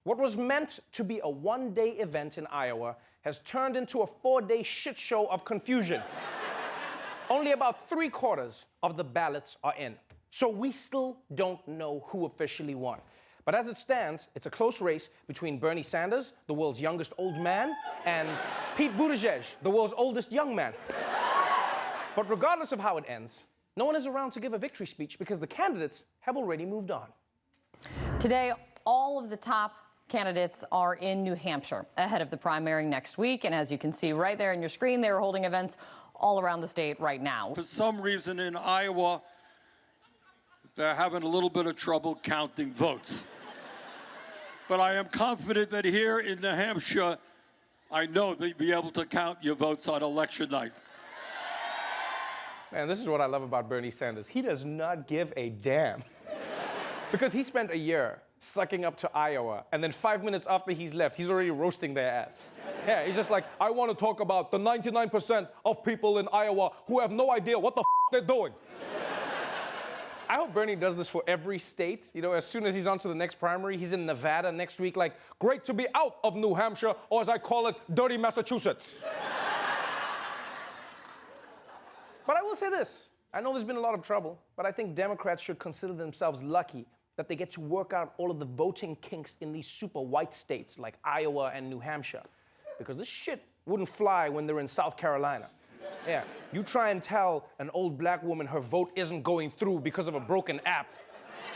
What was meant to be a one-day event in Iowa has turned into a 4-day shit show of confusion. Only about 3/4 of the ballots are in. So we still don't know who officially won. But as it stands, it's a close race between Bernie Sanders, the world's youngest old man, and Pete Buttigieg, the world's oldest young man. But regardless of how it ends, no one is around to give a victory speech because the candidates have already moved on. Today, all of the top candidates are in New Hampshire ahead of the primary next week. And as you can see right there on your screen, they're holding events all around the state right now. For some reason in Iowa, they're having a little bit of trouble counting votes. But I am confident that here in New Hampshire, I know they'll be able to count your votes on election night. Man, this is what I love about Bernie Sanders. He does not give a damn. Because he spent a year sucking up to Iowa, and then 5 minutes after he's left, he's already roasting their ass. Yeah, he's just like, I want to talk about the 99% of people in Iowa who have no idea what the they're doing. I hope Bernie does this for every state. You know, as soon as he's on to the next primary, he's in Nevada next week, like, great to be out of New Hampshire, or as I call it, dirty Massachusetts. But I will say this. I know there's been a lot of trouble, but I think Democrats should consider themselves lucky that they get to work out all of the voting kinks in these super white states like Iowa and New Hampshire. Because this shit wouldn't fly when they're in South Carolina. Yeah, you try and tell an old black woman her vote isn't going through because of a broken app.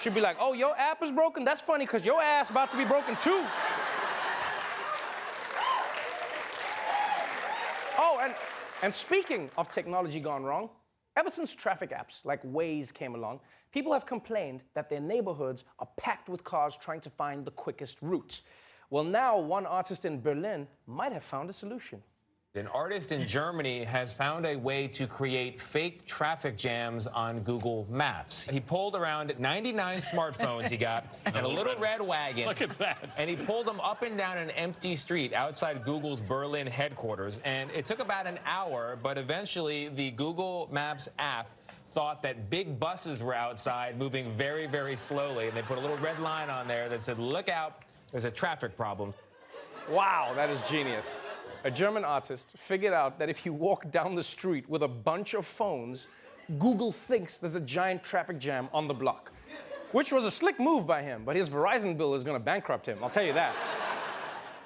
She'd be like, oh, your app is broken? That's funny, because your ass about to be broken too. Oh, and speaking of technology gone wrong, ever since traffic apps like Waze came along, people have complained that their neighborhoods are packed with cars trying to find the quickest routes. Well, now one artist in Berlin might have found a solution. An artist in Germany has found a way to create fake traffic jams on Google Maps. He pulled around 99 smartphones he got and a little red wagon. Look at that. And he pulled them up and down an empty street outside Google's Berlin headquarters. And it took about an hour, but eventually the Google Maps app thought that big buses were outside moving very, very slowly. And they put a little red line on there that said, look out, there's a traffic problem. Wow, that is genius. A German artist figured out that if you walk down the street with a bunch of phones, Google thinks there's a giant traffic jam on the block. Which was a slick move by him, but his Verizon bill is going to bankrupt him, I'll tell you that.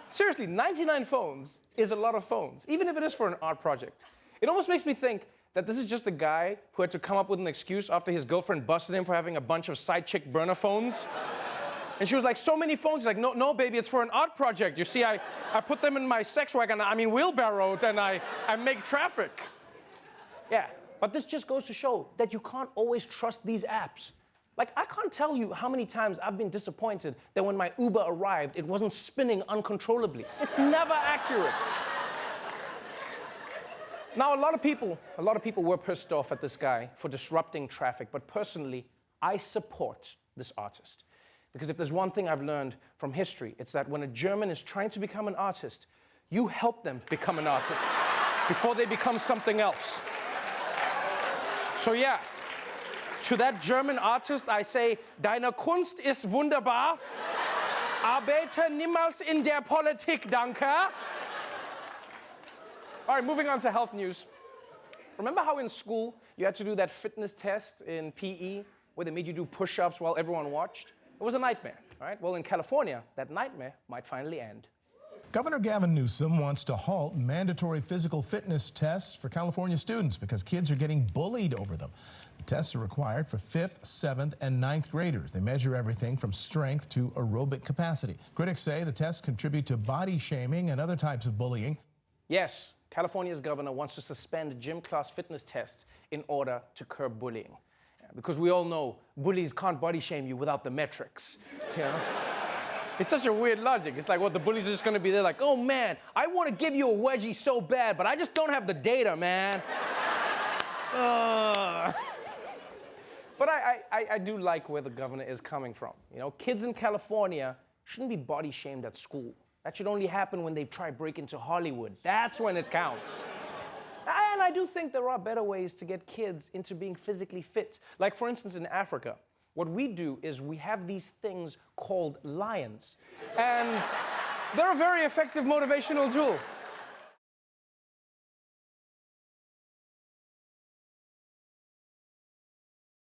Seriously, 99 phones is a lot of phones, even if it is for an art project. It almost makes me think that this is just a guy who had to come up with an excuse after his girlfriend busted him for having a bunch of side chick burner phones. And she was like, so many phones. He's like, no, baby, it's for an art project. You see, I put them in my sex wagon, wheelbarrow, and I make traffic. Yeah, but this just goes to show that you can't always trust these apps. Like, I can't tell you how many times I've been disappointed that when my Uber arrived, it wasn't spinning uncontrollably. It's never accurate. Now, a lot of people were pissed off at this guy for disrupting traffic, but personally, I support this artist. Because if there's one thing I've learned from history, it's that when a German is trying to become an artist, you help them become an artist before they become something else. So yeah, to that German artist, I say, deine Kunst ist wunderbar, arbeite niemals in der Politik, danke. All right, moving on to health news. Remember how in school you had to do that fitness test in PE where they made you do push-ups while everyone watched? It was a nightmare, right? Well, in California, that nightmare might finally end. Governor Gavin Newsom wants to halt mandatory physical fitness tests for California students because kids are getting bullied over them. The tests are required for 5th, 7th, and 9th graders. They measure everything from strength to aerobic capacity. Critics say the tests contribute to body shaming and other types of bullying. Yes, California's governor wants to suspend gym class fitness tests in order to curb bullying. Because we all know bullies can't body shame you without the metrics. You know? It's such a weird logic. It's like, well, the bullies are just going to be there like, oh, man, I want to give you a wedgie so bad, but I just don't have the data, man. But I do like where the governor is coming from. You know, kids in California shouldn't be body shamed at school. That should only happen when they try to break into Hollywood. That's when it counts. And I do think there are better ways to get kids into being physically fit. Like, for instance, in Africa, What we do is we have these things called lions. And they're a very effective motivational tool.